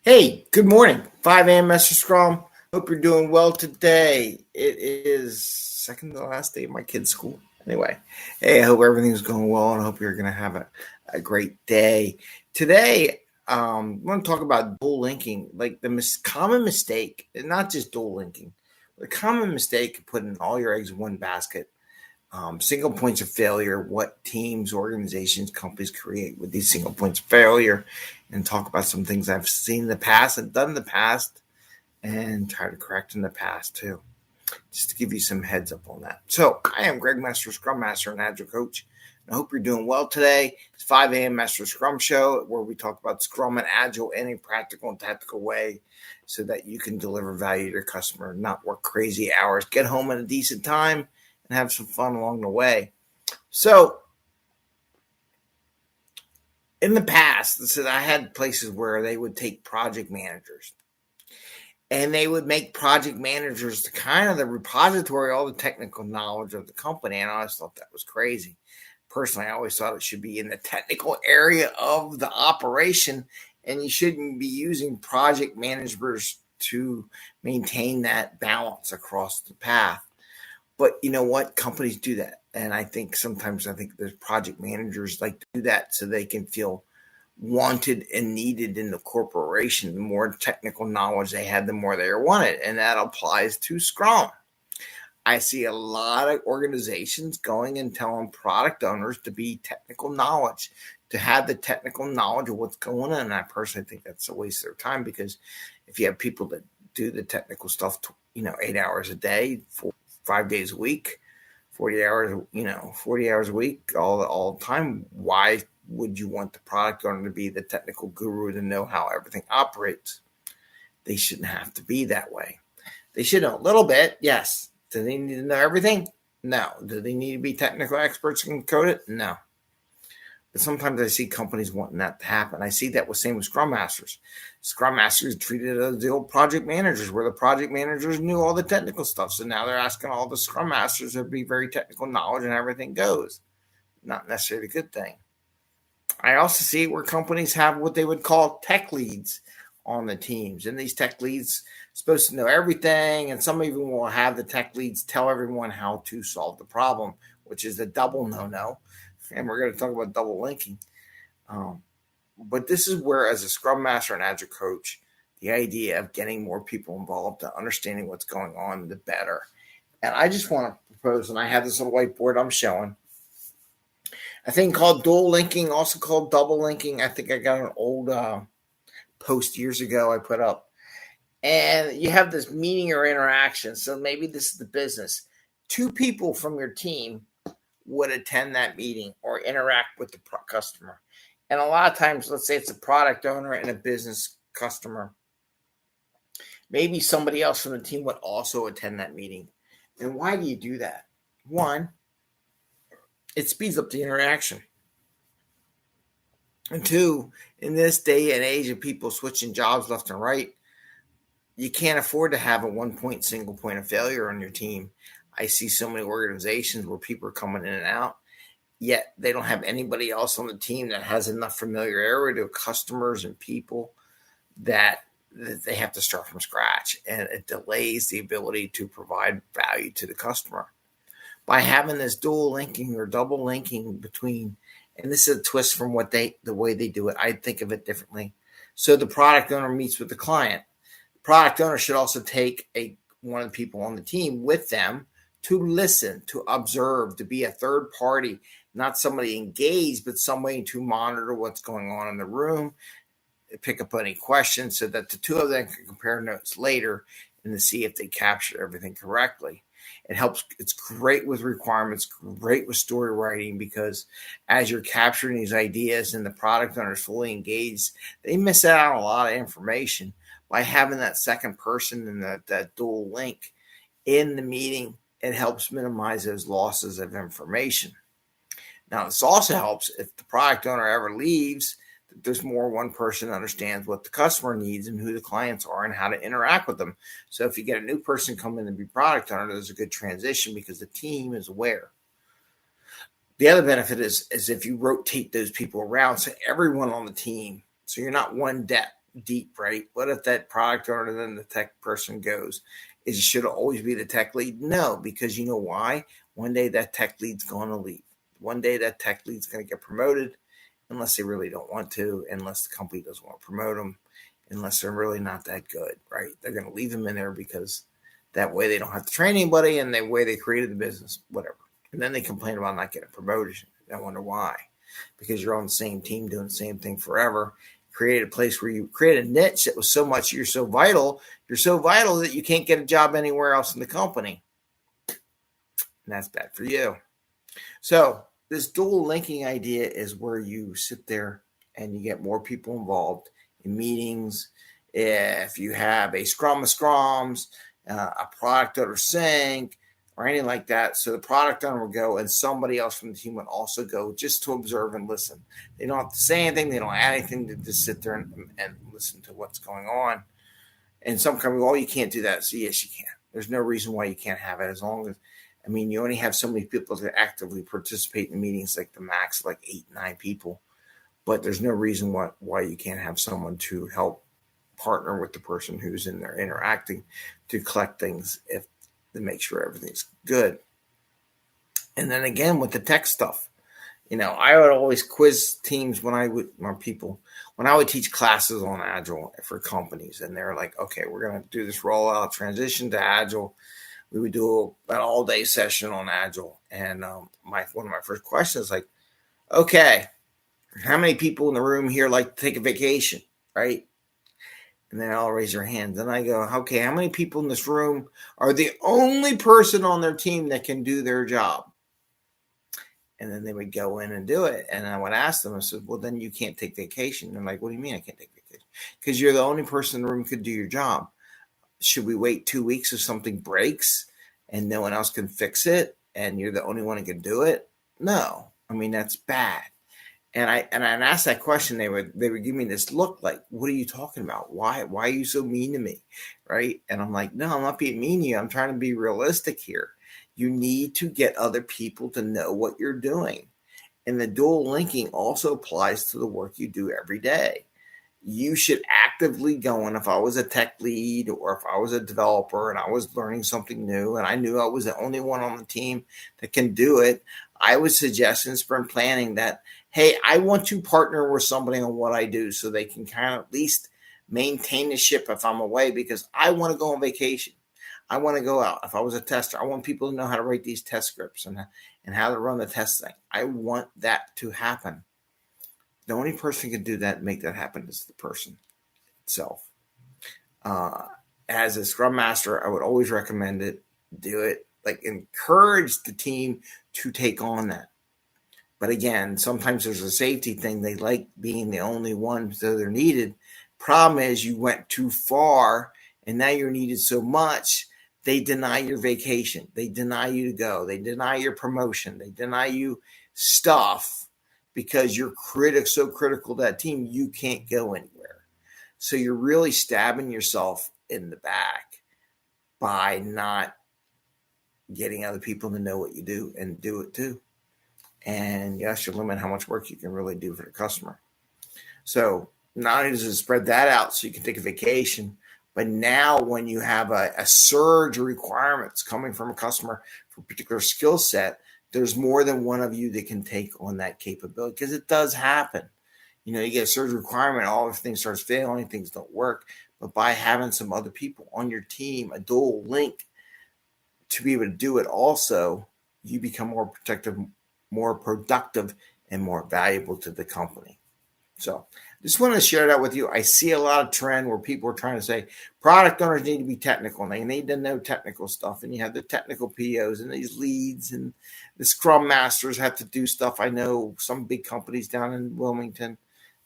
Hey, good morning. 5 a.m. Mester Scrum. Hope you're doing well today. It is second to the last day of my kids' school. Anyway, hey, I hope everything's going well and I hope you're going to have a great day. Today, I want to talk about dual linking, like the common mistake, and not just dual linking, but the common mistake of putting all your eggs in one basket. Single points of failure, what teams, organizations, companies create with these single points of failure, and talk about some things I've seen in the past and done in the past and try to correct in the past too, just to give you some heads up on that. So I am Greg Mester, Scrum Master and Agile Coach. I hope you're doing well today. It's 5 a.m. Mester Scrum Show, where we talk about Scrum and Agile in a practical and tactical way so that you can deliver value to your customer, not work crazy hours, get home at a decent time, and have some fun along the way. So in the past, I had places where they would take project managers and they would make project managers the kind of the repository, all the technical knowledge of the company. And I always thought that was crazy. Personally, I always thought it should be in the technical area of the operation, and you shouldn't be using project managers to maintain that balance across the path. But you know what? Companies do that. And I think sometimes there's project managers like to do that so they can feel wanted and needed in the corporation. The more technical knowledge they have, the more they are wanted. And that applies to Scrum. I see a lot of organizations going and telling product owners to be technical knowledge, to have the technical knowledge of what's going on. And I personally think that's a waste of their time, because if you have people that do the technical stuff, 8 hours a day, 5 days a week, 40 hours a week, all the time, why would you want the product owner to be the technical guru to know how everything operates? They shouldn't have to be that way. They should know a little bit, yes. Do they need to know everything? No. Do they need to be technical experts and code it? No. But sometimes I see companies wanting that to happen. I see that same with Scrum Masters. Scrum Masters treated as the old project managers, where the project managers knew all the technical stuff. So now they're asking all the Scrum Masters to be very technical knowledge and everything goes. Not necessarily a good thing. I also see where companies have what they would call tech leads on the teams. And these tech leads are supposed to know everything. And some even will have the tech leads tell everyone how to solve the problem, which is a double no-no. And we're going to talk about double linking. But this is where, as a Scrum Master and Agile Coach, the idea of getting more people involved to understanding what's going on, the better. And I just want to propose, and I have this little whiteboard I'm showing, a thing called dual linking, also called double linking. I think I got an old post years ago I put up. And you have this meeting or interaction. So maybe this is the business. 2 people from your team would attend that meeting or interact with the customer. And a lot of times, let's say it's a product owner and a business customer. Maybe somebody else from the team would also attend that meeting. And why do you do that? 1, it speeds up the interaction. And 2, in this day and age of people switching jobs left and right, you can't afford to have a single point of failure on your team. I see so many organizations where people are coming in and out, yet they don't have anybody else on the team that has enough familiarity to customers and people that they have to start from scratch, and it delays the ability to provide value to the customer. By having this dual linking or double linking between, and this is a twist from the way they do it, I think of it differently. So the product owner meets with the client. The product owner should also take one of the people on the team with them to listen, to observe, to be a third party, not somebody engaged, but somebody to monitor what's going on in the room, pick up any questions so that the 2 of them can compare notes later and to see if they captured everything correctly. It helps. It's great with requirements, great with story writing, because as you're capturing these ideas and the product owner is fully engaged, they miss out on a lot of information. By having that second person and that dual link in the meeting, it helps minimize those losses of information. Now, this also helps if the product owner ever leaves, that there's more one person that understands what the customer needs and who the clients are and how to interact with them. So if you get a new person come in and be product owner, there's a good transition because the team is aware. The other benefit is if you rotate those people around, so everyone on the team, so you're not deep, right? What if that product owner then the tech person goes? It should always be the tech lead? No, because you know why? One day that tech lead's going to leave. One day that tech lead's going to get promoted, unless they really don't want to, unless the company doesn't want to promote them, unless they're really not that good, right? They're going to leave them in there because that way they don't have to train anybody, and the way they created the business, whatever. And then they complain about not getting promoted. I wonder why. Because you're on the same team doing the same thing forever. Create a place where you create a niche that was so much, you're so vital that you can't get a job anywhere else in the company. And that's bad for you. So this dual linking idea is where you sit there and you get more people involved in meetings. If you have a scrum of scrums, a product owner sync, or anything like that. So the product owner will go and somebody else from the team would also go just to observe and listen. They don't have to say anything. They don't add anything. They just sit there and listen to what's going on. And some companies, you can't do that. So yes, you can. There's no reason why you can't have it, as long as, you only have so many people that actively participate in meetings, like the max, like 8, 9 people. But there's no reason why you can't have someone to help partner with the person who's in there interacting to collect things to make sure everything's good. And then again, with the tech stuff, I would always quiz teams when I would teach classes on Agile for companies, and they're like, okay, we're going to do this rollout transition to Agile. We would do an all-day session on Agile. And one of my first questions is like, okay, how many people in the room here like to take a vacation, right? And then I'll raise their hands. And I go, okay, how many people in this room are the only person on their team that can do their job? And then they would go in and do it. And I would ask them, I said, well, then you can't take vacation. And they're like, what do you mean I can't take vacation? Because you're the only person in the room who could do your job. Should we wait 2 weeks if something breaks and no one else can fix it and you're the only one who can do it? No. That's bad. And I asked that question, they would give me this look like, what are you talking about? Why are you so mean to me? Right? And I'm like, no, I'm not being mean to you. I'm trying to be realistic here. You need to get other people to know what you're doing. And the dual linking also applies to the work you do every day. You should actively go, and if I was a tech lead or if I was a developer and I was learning something new and I knew I was the only one on the team that can do it, I would suggest in sprint planning that, hey, I want to partner with somebody on what I do so they can kind of at least maintain the ship if I'm away, because I want to go on vacation. I want to go out. If I was a tester, I want people to know how to write these test scripts and how to run the test thing. I want that to happen. The only person who can do that and make that happen is the person itself. As a Scrum Master, I would always recommend it. Do it. Like, encourage the team to take on that. But again, sometimes there's a safety thing. They like being the only one, so they're needed. Problem is, you went too far, and now you're needed so much, they deny your vacation. They deny you to go. They deny your promotion. They deny you stuff. Because you're so critical to that team, you can't go anywhere. So you're really stabbing yourself in the back by not getting other people to know what you do and do it too. And yes, you limit how much work you can really do for the customer. So not only does it spread that out so you can take a vacation, but now when you have a surge of requirements coming from a customer for a particular skill set, there's more than one of you that can take on that capability, because it does happen. You get a surge requirement, all of things starts failing, things don't work. But by having some other people on your team, a dual link to be able to do it also, you become more productive, and more valuable to the company. So just wanted to share that with you. I see a lot of trend where people are trying to say product owners need to be technical and they need to know technical stuff. And you have the technical POs and these leads, and the Scrum Masters have to do stuff. I know some big companies down in Wilmington,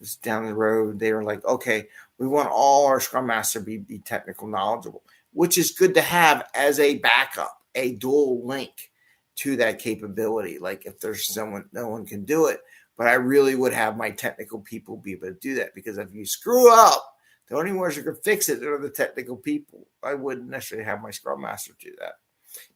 just down the road, they were like, okay, we want all our Scrum Masters to be technical knowledgeable, which is good to have as a backup, a dual link to that capability. Like if there's no one can do it, but I really would have my technical people be able to do that, because if you screw up, the only ones who can fix it are the technical people. I wouldn't necessarily have my Scrum Master do that.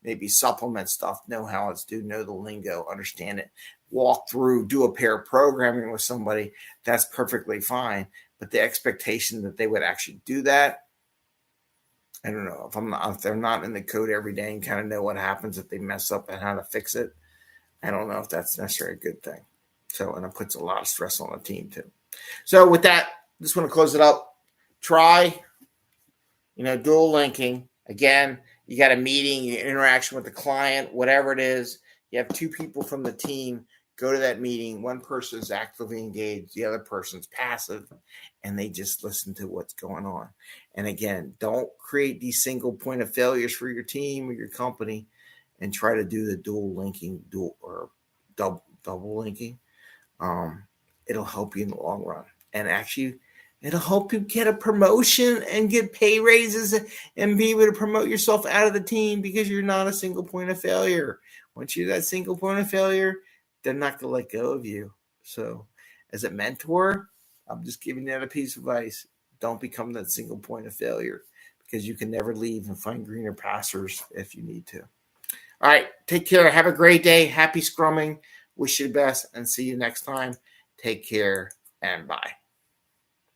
Maybe supplement stuff, know how it's due, know the lingo, understand it, walk through, do a pair programming with somebody. That's perfectly fine. but the expectation that they would actually do that, I don't know. If they're not in the code every day and kind of know what happens if they mess up and how to fix it, I don't know if that's necessarily a good thing. So, and it puts a lot of stress on the team too. So with that, just want to close it up. Try, dual linking. Again, you got a meeting, your interaction with the client, whatever it is. You have two people from the team go to that meeting. One person is actively engaged. The other person's passive, and they just listen to what's going on. And again, don't create these single point of failures for your team or your company, and try to do the dual linking, double linking. It'll help you in the long run. And actually, it'll help you get a promotion and get pay raises and be able to promote yourself out of the team because you're not a single point of failure. Once you're that single point of failure, they're not going to let go of you. So as a mentor, I'm just giving you that a piece of advice. Don't become that single point of failure because you can never leave and find greener pastures if you need to. All right. Take care. Have a great day. Happy scrumming. Wish you the best and see you next time. Take care and bye.